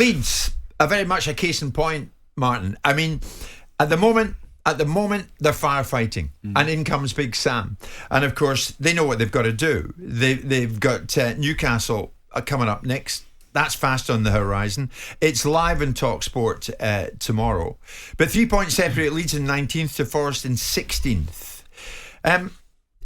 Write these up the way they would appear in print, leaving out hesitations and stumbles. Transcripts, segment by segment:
Leeds are very much a case in point, Martin. I mean, at the moment, they're firefighting, and in comes Big Sam, and of course they know what they've got to do. They've got Newcastle coming up next. That's fast on the horizon. It's live in talkSPORT tomorrow. But 3 points separate Leeds in 19th to Forest in 16th.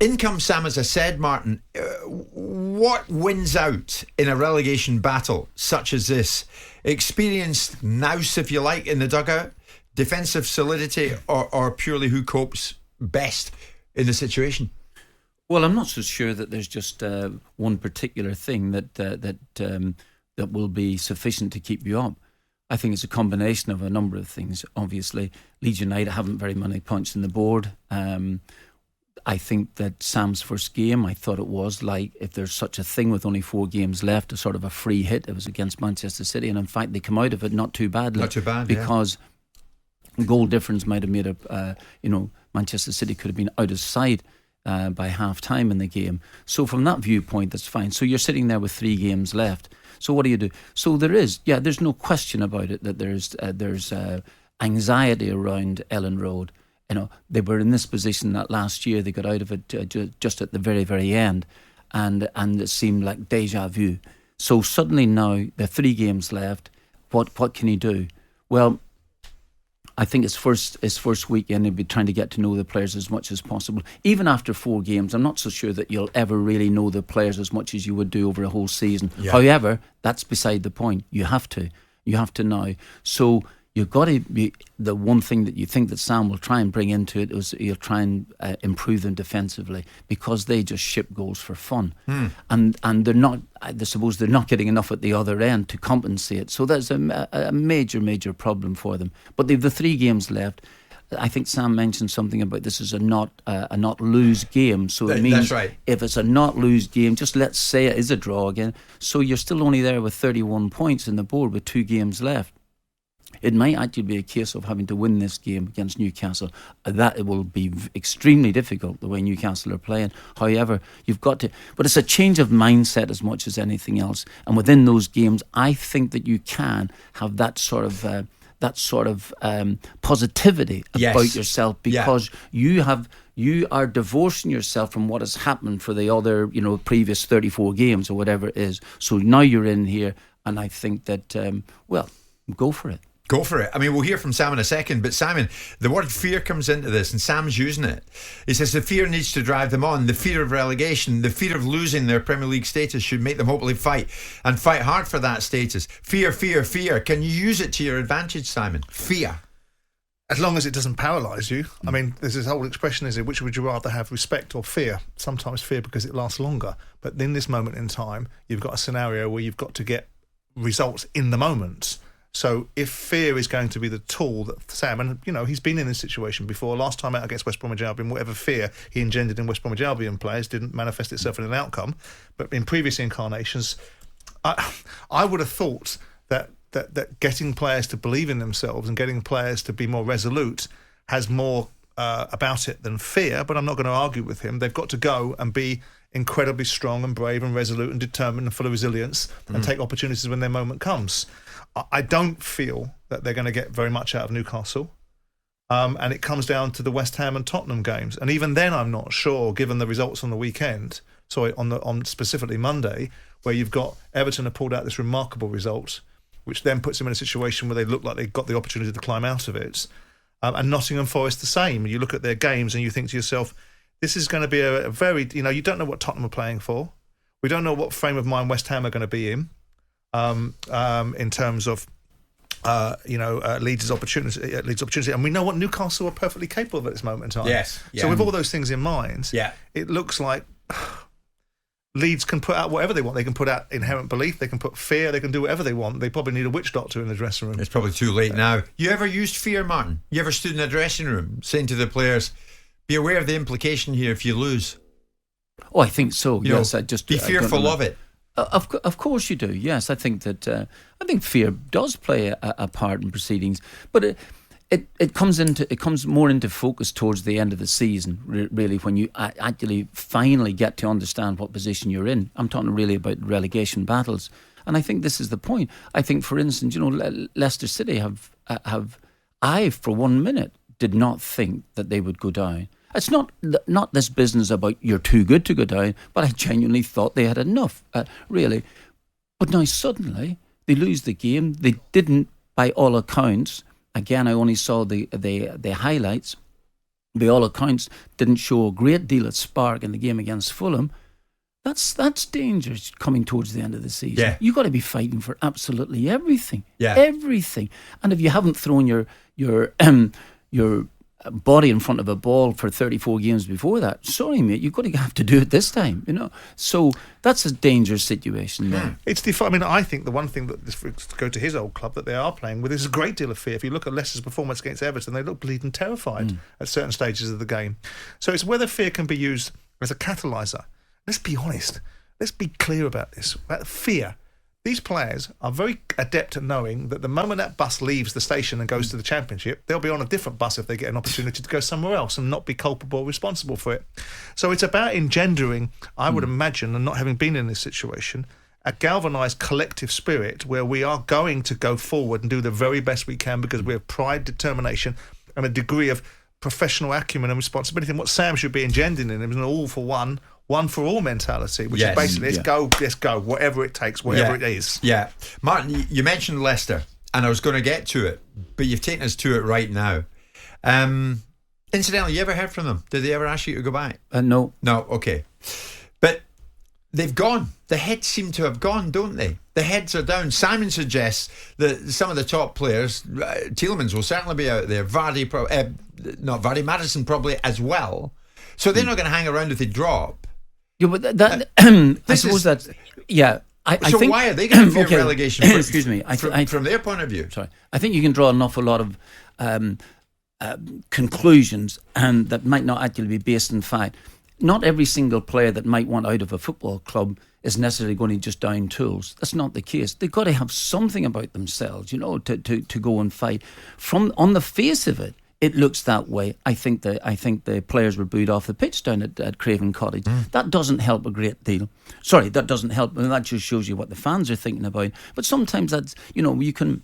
In comes Sam, as I said, Martin. What wins out in a relegation battle such as this? Experienced nous, if you like, in the dugout? Defensive solidity, or purely who copes best in the situation? Well, I'm not so sure that there's just one particular thing that will be sufficient to keep you up. I think it's a combination of a number of things. Obviously, Leeds United haven't very many points on the board. I think that Sam's first game, I thought it was like, if there's such a thing with only 4 games left, a sort of a free hit. It was against Manchester City, and in fact they come out of it not too badly. Not too bad, because goal difference might have made it. Manchester City could have been out of sight by half time in the game. So from that viewpoint, that's fine. So you're sitting there with 3 games left. So what do you do? So there's no question about it that there's anxiety around Ellen Road. They were in this position that last year. They got out of it just at the very, very end, and it seemed like deja vu. So suddenly now there are 3 games left. What can he do? Well, I think his first weekend he'll be trying to get to know the players as much as possible. Even after 4 games, I'm not so sure that you'll ever really know the players as much as you would do over a whole season. Yeah. However, that's beside the point. You have to now. So you've got to be, the one thing that you think that Sam will try and bring into it is he'll try and improve them defensively, because they just ship goals for fun. And they're not, I suppose they're not getting enough at the other end to compensate. So there's a major problem for them. But they've the 3 games left. I think Sam mentioned something about this is a not lose game. So it means, that's right, if it's a not lose game, just let's say it is a draw again. So you're still only there with 31 points in the board with 2 games left. It might actually be a case of having to win this game against Newcastle. That it will be extremely difficult the way Newcastle are playing. However, you've got to, but it's a change of mindset as much as anything else. And within those games, I think that you can have that sort of positivity about yourself, because you are divorcing yourself from what has happened for the other, previous 34 games or whatever it is. So now you're in here, and I think that go for it. Go for it. I mean, we'll hear from Sam in a second, but Simon, the word fear comes into this, and Sam's using it. He says the fear needs to drive them on. The fear of relegation, the fear of losing their Premier League status should make them hopefully fight hard for that status. Fear, fear, fear. Can you use it to your advantage, Simon? Fear. As long as it doesn't paralyse you. I mean, there's this whole expression, is it, which would you rather have, respect or fear? Sometimes fear because it lasts longer. But in this moment in time, you've got a scenario where you've got to get results in the moment. So if fear is going to be the tool that Sam, and he's been in this situation before. Last time out against West Bromwich Albion, whatever fear he engendered in West Bromwich Albion players didn't manifest itself in an outcome. But in previous incarnations, I would have thought that getting players to believe in themselves and getting players to be more resolute has more about it than fear. But I'm not going to argue with him. They've got to go and be incredibly strong and brave and resolute and determined and full of resilience and take opportunities when their moment comes. I don't feel that they're going to get very much out of Newcastle, and it comes down to the West Ham and Tottenham games. And even then, I'm not sure, given the results on the weekend. On specifically Monday, where you've got Everton have pulled out this remarkable result, which then puts them in a situation where they look like they've got the opportunity to climb out of it. And Nottingham Forest the same. You look at their games and you think to yourself, this is going to be a very, you don't know what Tottenham are playing for. We don't know what frame of mind West Ham are going to be in terms of Leeds' opportunity, and we know what Newcastle are perfectly capable of at this moment in time. Yes. Yeah. So with all those things in mind, it looks like Leeds can put out whatever they want. They can put out inherent belief, they can put fear, they can do whatever they want. They probably need a witch doctor in the dressing room. It's probably too late now. You ever used fear, Martin? You ever stood in a dressing room saying to the players, be aware of the implication here if you lose? Oh, I think so. Yes, I just be fearful of it. Of course you do. Yes, I think that fear does play a part in proceedings, but it comes more into focus towards the end of the season. Really, when you actually finally get to understand what position you're in. I'm talking really about relegation battles. And I think this is the point. I think, for instance, Leicester City I, for 1 minute, did not think that they would go down. It's not this business about you're too good to go down, but I genuinely thought they had enough, really. But now suddenly they lose the game. They didn't, by all accounts. Again, I only saw the highlights. By all accounts, didn't show a great deal of spark in the game against Fulham. That's dangerous coming towards the end of the season. Yeah. You've got to be fighting for absolutely everything. Yeah. Everything. And if you haven't thrown your body in front of a ball for 34 games before that, sorry mate, you've got to have to do it this time, So that's a dangerous situation there. It's I think the one thing that, to go to his old club, that they are playing with is a great deal of fear. If you look at Leicester's performance against Everton, they look bleeding terrified at certain stages of the game. So it's whether fear can be used as a catalyser. Let's be honest. Let's be clear about this. About fear. These players are very adept at knowing that the moment that bus leaves the station and goes to the Championship, they'll be on a different bus if they get an opportunity to go somewhere else and not be culpable or responsible for it. So it's about engendering, I would imagine, and not having been in this situation, a galvanised collective spirit where we are going to go forward and do the very best we can because we have pride, determination, and a degree of professional acumen and responsibility. And what Sam should be engendering in him is an all for one for all mentality, which is basically let's go, whatever it takes, whatever it is. Yeah. Martin, you mentioned Leicester, and I was going to get to it, but you've taken us to it right now. Incidentally, you ever heard from them? Did they ever ask you to go back? No. No, okay. But they've gone. The heads seem to have gone, don't they? The heads are down. Simon suggests that some of the top players, Tielemans will certainly be out there, Maddison probably as well. So they're not going to hang around if they drop. Yeah, but I suppose that's... Yeah. I think, why are they going to fear relegation? Excuse me. From their point of view. Sorry. I think you can draw an awful lot of conclusions and that might not actually be based in fact. Not every single player that might want out of a football club is necessarily going to just down tools. That's not the case. They've got to have something about themselves, to go and fight. On the face of it, it looks that way. I think the players were booed off the pitch down at Craven Cottage. That doesn't help a great deal. Sorry, that doesn't help. And that just shows you what the fans are thinking about. But sometimes that's, you can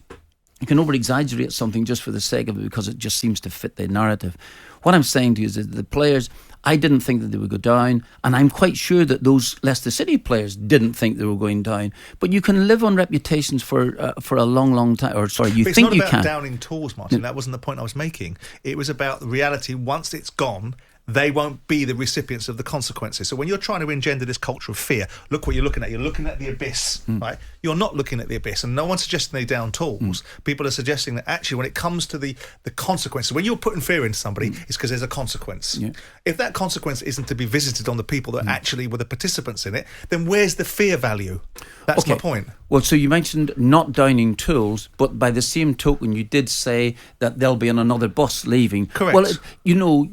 over-exaggerate something just for the sake of it because it just seems to fit the narrative. What I'm saying to you is that the players, I didn't think that they would go down, and I'm quite sure that those Leicester City players didn't think they were going down. But you can live on reputations for a long, long time. Or sorry, you think you can. It's not about downing tools, Martin. That wasn't the point I was making. It was about the reality. Once it's gone, they won't be the recipients of the consequences. So when you're trying to engender this culture of fear, look what you're looking at. You're looking at the abyss, right? You're not looking at the abyss. And no one's suggesting they down tools. People are suggesting that actually when it comes to the consequences, when you're putting fear into somebody, it's because there's a consequence. Yeah. If that consequence isn't to be visited on the people that actually were the participants in it, then where's the fear value? That's my point. Well, so you mentioned not downing tools, but by the same token, you did say that they'll be on another bus leaving. Correct. Well,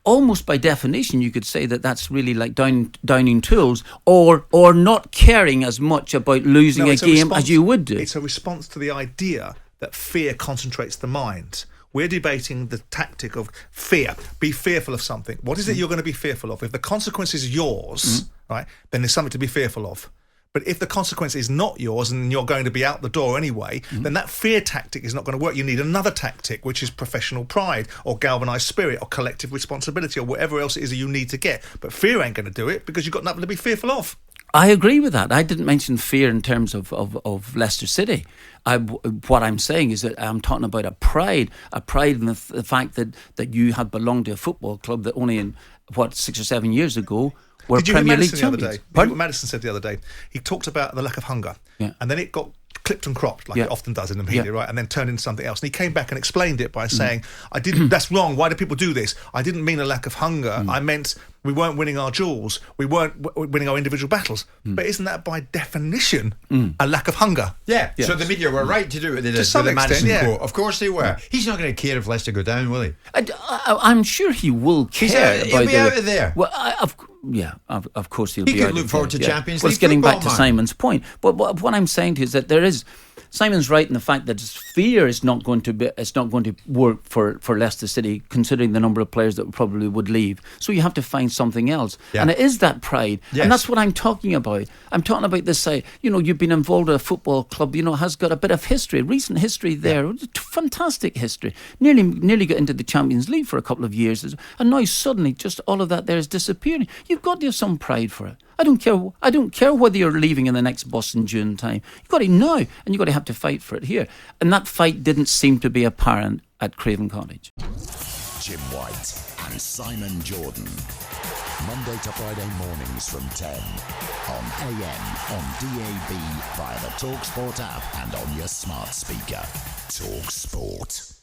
almost by definition, you could say that that's really like downing tools or not caring as much about losing a game as you would do. It's a response to the idea that fear concentrates the mind. We're debating the tactic of fear. Be fearful of something. What is it you're going to be fearful of? If the consequence is yours, right, then there's something to be fearful of. But if the consequence is not yours and you're going to be out the door anyway, then that fear tactic is not going to work. You need another tactic, which is professional pride or galvanised spirit or collective responsibility or whatever else it is that you need to get. But fear ain't going to do it because you've got nothing to be fearful of. I agree with that. I didn't mention fear in terms of Leicester City. What I'm saying is that I'm talking about a pride in the fact that you have belonged to a football club that only in, 6 or 7 years ago, were Premier League champions. What Maddison said the other day, he talked about the lack of hunger, and then it got clipped and cropped like it often does in the media, right? And then turned into something else. And he came back and explained it by saying, that's wrong. Why do people do this? I didn't mean a lack of hunger. I meant we weren't winning our duels. We weren't winning our individual battles. But isn't that by definition a lack of hunger? Yeah. So the media were right to do what they did with the Maddison quote. Of course they were. He's not going to care if Leicester go down, will he? I'm sure he will care. He'll be out of there. Well, of course he'll be out. He could look forward to Champions League. Well, it's getting back to Simon's point. But what I'm saying to you is that Simon's right in the fact that fear is not going to work for Leicester City, considering the number of players that probably would leave. So you have to find something else. Yeah. And it is that pride. Yes. And that's what I'm talking about. I'm talking about this side. You've been involved in a football club, has got a bit of history, recent history there. Fantastic history. Nearly got into the Champions League for a couple of years. And now suddenly just all of that there is disappearing. You've got to have some pride for it. I don't care whether you're leaving in the next bus in June time. You've got to now, and you've got to have to fight for it here. And that fight didn't seem to be apparent at Craven Cottage. Jim White and Simon Jordan. Monday to Friday mornings from 10 on AM, on DAB, via the talkSPORT app and on your smart speaker. talkSPORT.